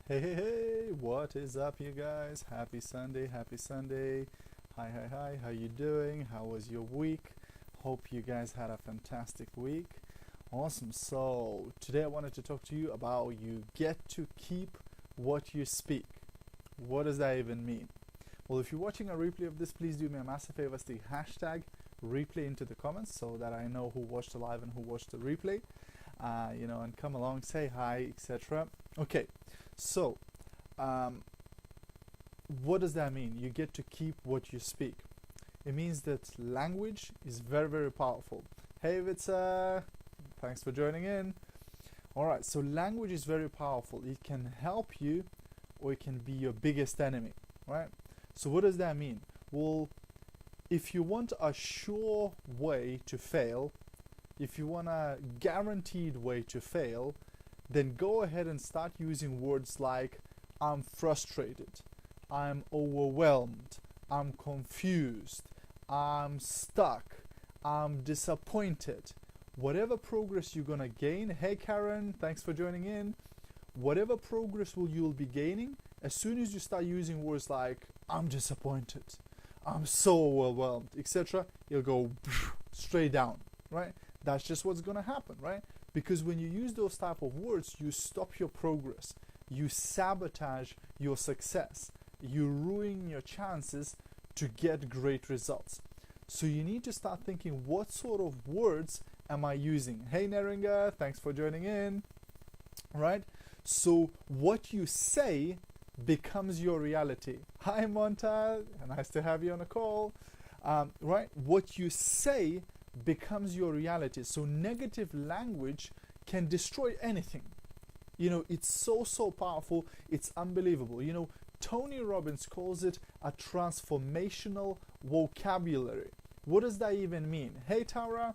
Hey, hey, hey, what is up, you guys? Happy Sunday, happy Sunday. Hi, hi, hi, how you doing? How was your week? Hope you guys had a fantastic week. Awesome. So, today I wanted to talk to you about you get to keep what you speak. What does that even mean? Well, if you're watching a replay of this, please do me a massive favor, stick hashtag replay into the comments so that I know who watched the live and who watched the replay. And come along, say hi, etc. Okay, so what does that mean? You get to keep what you speak. It means that language is very, very powerful. Hey, Vitsa, thanks for joining in. All right, so language is very powerful. It can help you or it can be your biggest enemy, right? So what does that mean? Well, if you want a sure way to fail, if you want a guaranteed way to fail, then go ahead and start using words like I'm frustrated, I'm overwhelmed, I'm confused, I'm stuck, I'm disappointed. Whatever progress you're gonna gain, hey Karen, thanks for joining in. Whatever progress you'll be gaining, as soon as you start using words like I'm disappointed, I'm so overwhelmed, etc., you'll go straight down, right? That's just what's gonna happen, right? Because when you use those type of words, you stop your progress, you sabotage your success, you ruin your chances to get great results. So you need to start thinking, what sort of words am I using? Hey Neringa, thanks for joining in, right? So what you say becomes your reality. Hi Monta, nice to have you on a call, right? What you say becomes your reality. So negative language can destroy anything. It's so powerful, it's unbelievable. Tony Robbins calls it a transformational vocabulary. What does that even mean? Hey Tara,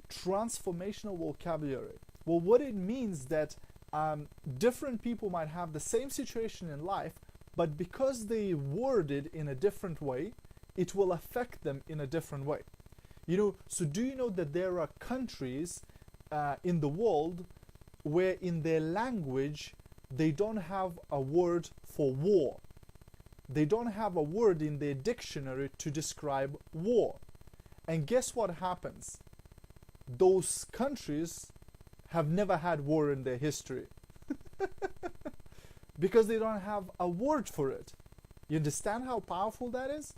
transformational vocabulary. Well, what it means that different people might have the same situation in life, but because they word it in a different way, it will affect them in a different way. So do you know that there are countries in the world where in their language they don't have a word for war. They don't have a word in their dictionary to describe war. And guess what happens? Those countries have never had war in their history. Because they don't have a word for it. You understand how powerful that is?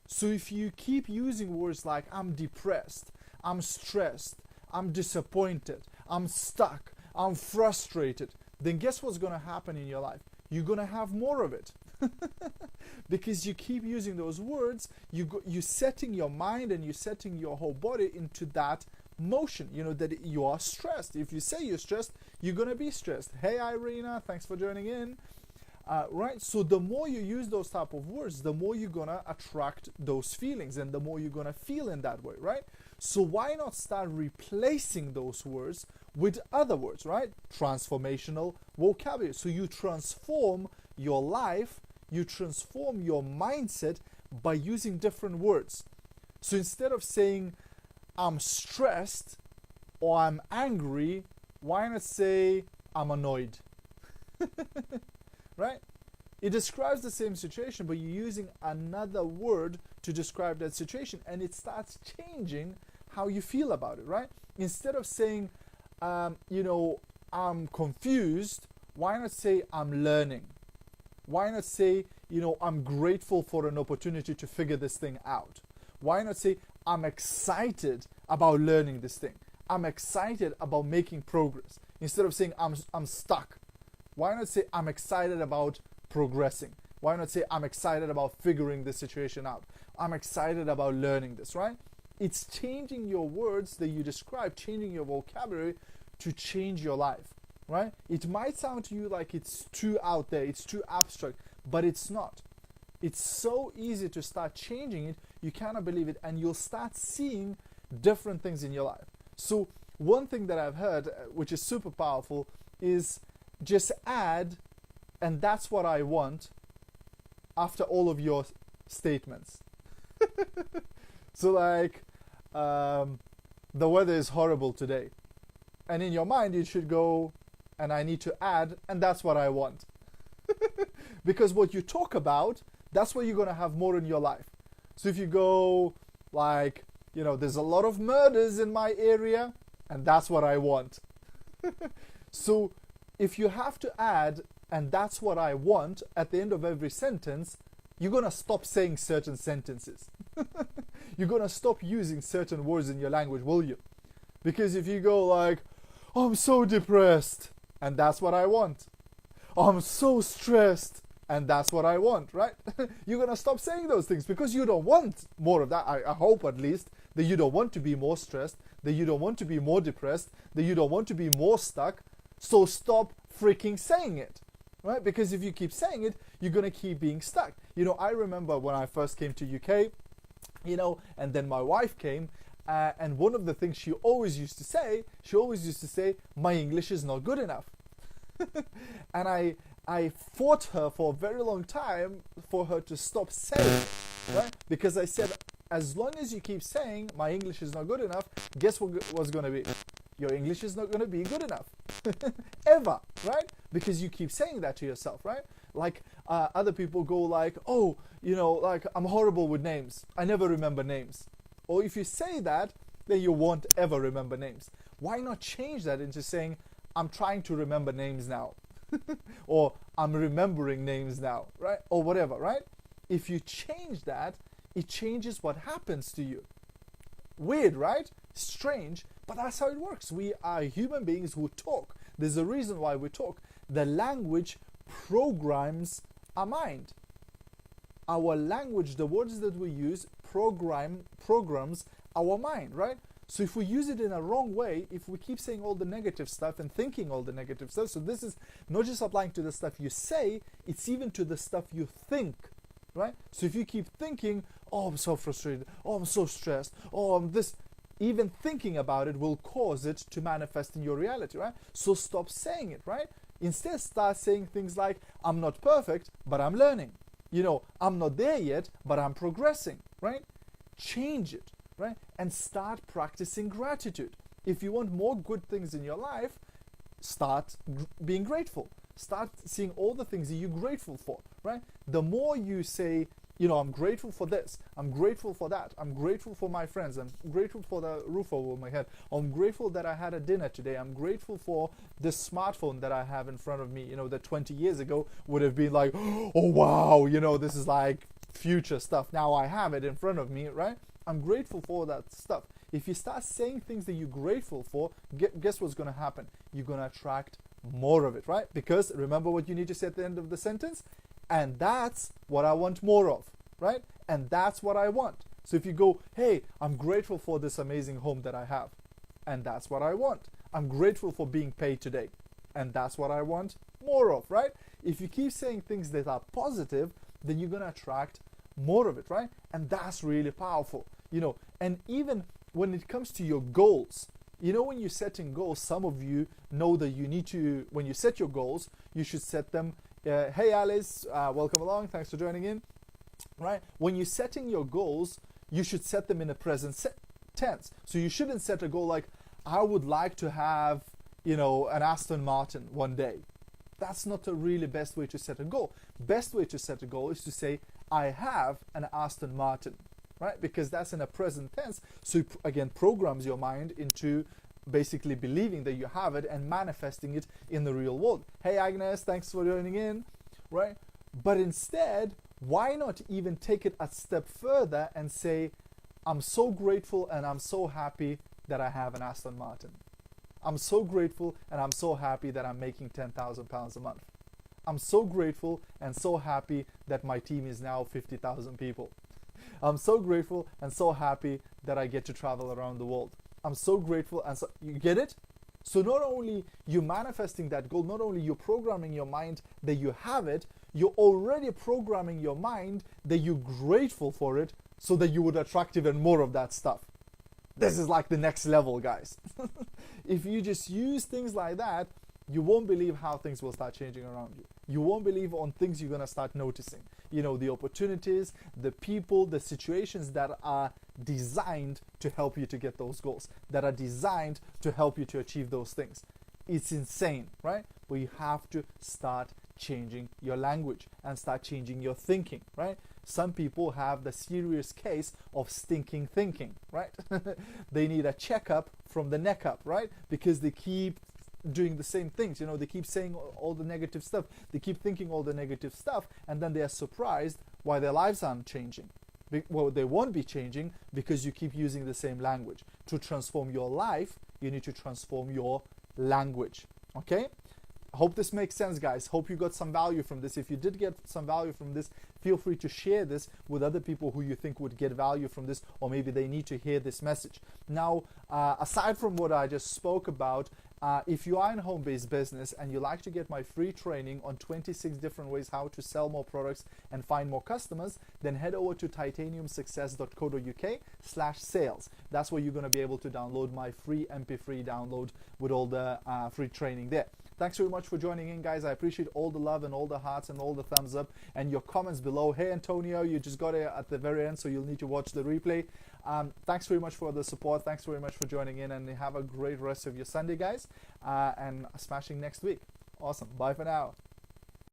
So if you keep using words like I'm depressed, I'm stressed, I'm disappointed, I'm stuck, I'm frustrated, then guess what's going to happen in your life? You're going to have more of it. Because you keep using those words, you're setting your mind and you're setting your whole body into that motion, that you are stressed. If you say you're stressed, you're going to be stressed. Hey Irina, thanks for joining in. Right, so the more you use those type of words, the more you're gonna attract those feelings and the more you're gonna feel in that way, right? So why not start replacing those words with other words, right? Transformational vocabulary. So you transform your life, you transform your mindset by using different words. So instead of saying I'm stressed or I'm angry, why not say I'm annoyed? Right? It describes the same situation, but you're using another word to describe that situation, and it starts changing how you feel about it, right? Instead of saying, I'm confused, why not say I'm learning? Why not say, I'm grateful for an opportunity to figure this thing out? Why not say, I'm excited about learning this thing? I'm excited about making progress. Instead of saying, I'm stuck. Why not say I'm excited about progressing? Why not say I'm excited about figuring this situation out? I'm excited about learning this, right? It's changing your words that you describe, changing your vocabulary to change your life, right? It might sound to you like it's too out there, it's too abstract, but it's not. It's so easy to start changing it, you cannot believe it, and you'll start seeing different things in your life. So one thing that I've heard, which is super powerful, is just add, and that's what I want, after all of your statements. So like, the weather is horrible today. And in your mind, you should go, and I need to add, and that's what I want. Because what you talk about, that's what you're going to have more in your life. So if you go like, there's a lot of murders in my area, and that's what I want. So if you have to add, and that's what I want, at the end of every sentence, you're going to stop saying certain sentences. You're going to stop using certain words in your language, will you? Because if you go like, oh, I'm so depressed, and that's what I want. Oh, I'm so stressed, and that's what I want, right? You're going to stop saying those things because you don't want more of that. I hope at least that you don't want to be more stressed, that you don't want to be more depressed, that you don't want to be more stuck. So stop freaking saying it, right? Because if you keep saying it, you're going to keep being stuck. I remember when I first came to UK, and then my wife came, and one of the things she always used to say, my English is not good enough. And I fought her for a very long time for her to stop saying it, right? Because I said, as long as you keep saying my English is not good enough, guess what's going to be? Your English is not going to be good enough. Ever, right? Because you keep saying that to yourself, right? Like other people go like, oh, like I'm horrible with names. I never remember names. Or if you say that, then you won't ever remember names. Why not change that into saying, I'm trying to remember names now. Or I'm remembering names now, right? Or whatever, right? If you change that, it changes what happens to you. Weird, right? Strange, but that's how it works. We are human beings who talk. There's a reason why we talk. The language programs our mind. Our language, the words that we use, programs our mind, right? So if we use it in a wrong way, if we keep saying all the negative stuff and thinking all the negative stuff, so this is not just applying to the stuff you say, it's even to the stuff you think, right? So if you keep thinking, oh, I'm so frustrated, oh, I'm so stressed, oh, I'm this, even thinking about it will cause it to manifest in your reality, right? So stop saying it, right? Instead, start saying things like, I'm not perfect, but I'm learning. I'm not there yet, but I'm progressing, right? Change it, right? And start practicing gratitude. If you want more good things in your life, start being grateful. Start seeing all the things that you're grateful for, right? The more you say, I'm grateful for this, I'm grateful for that, I'm grateful for my friends, I'm grateful for the roof over my head, I'm grateful that I had a dinner today, I'm grateful for this smartphone that I have in front of me, that 20 years ago would have been like, oh wow, this is like future stuff. Now I have it in front of me, right? I'm grateful for that stuff. If you start saying things that you're grateful for, guess what's going to happen? You're going to attract more of it, right? Because remember what you need to say at the end of the sentence? And that's what I want more of, right? And that's what I want. So if you go, hey, I'm grateful for this amazing home that I have, and that's what I want. I'm grateful for being paid today, and that's what I want more of, right? If you keep saying things that are positive, then you're going to attract more of it, right? And that's really powerful, and even when it comes to your goals, when you're setting goals, some of you know that you need to, when you set your goals, you should set them, hey Alice, welcome along, thanks for joining in, right? When you're setting your goals, you should set them in a present tense. So you shouldn't set a goal like, I would like to have, an Aston Martin one day. That's not the really best way to set a goal. Best way to set a goal is to say, I have an Aston Martin, right? Because that's in a present tense. So it, again, programs your mind into basically believing that you have it and manifesting it in the real world. Hey Agnes, thanks for joining in, right? But instead, why not even take it a step further and say, I'm so grateful and I'm so happy that I have an Aston Martin. I'm so grateful and I'm so happy that I'm making £10,000 a month. I'm so grateful and so happy that my team is now 50,000 people. I'm so grateful and so happy that I get to travel around the world. I'm so grateful and so, you get it? So not only you manifesting that goal, not only you're programming your mind that you have it, you're already programming your mind that you're grateful for it so that you would attract even more of that stuff. This is like the next level, guys. If you just use things like that, you won't believe how things will start changing around you. You won't believe on things you're going to start noticing. The opportunities, the people, the situations that are designed to help you to get those goals, that are designed to help you to achieve those things. it's insane, right? But you have to start changing your language and start changing your thinking, right? Some people have the serious case of stinking thinking, right? They need a checkup from the neck up, right? Because they keep doing the same things, you know, they keep saying all the negative stuff, they keep thinking all the negative stuff, and then they are surprised why their lives aren't changing. Well, they won't be changing because you keep using the same language. To transform your life, you need to transform your language. Okay? Hope this makes sense, guys. Hope you got some value from this. If you did get some value from this, feel free to share this with other people who you think would get value from this, or maybe they need to hear this message. Now, aside from what I just spoke about, if you are in home-based business and you like to get my free training on 26 different ways how to sell more products and find more customers, then head over to titaniumsuccess.co.uk/sales. That's where you're going to be able to download my free MP3 download with all the free training there. Thanks very much for joining in, guys. I appreciate all the love and all the hearts and all the thumbs up and your comments below. Hey, Antonio, you just got it at the very end, so you'll need to watch the replay. Thanks very much for the support. Thanks very much for joining in, and have a great rest of your Sunday, guys. And smashing next week. Awesome. Bye for now.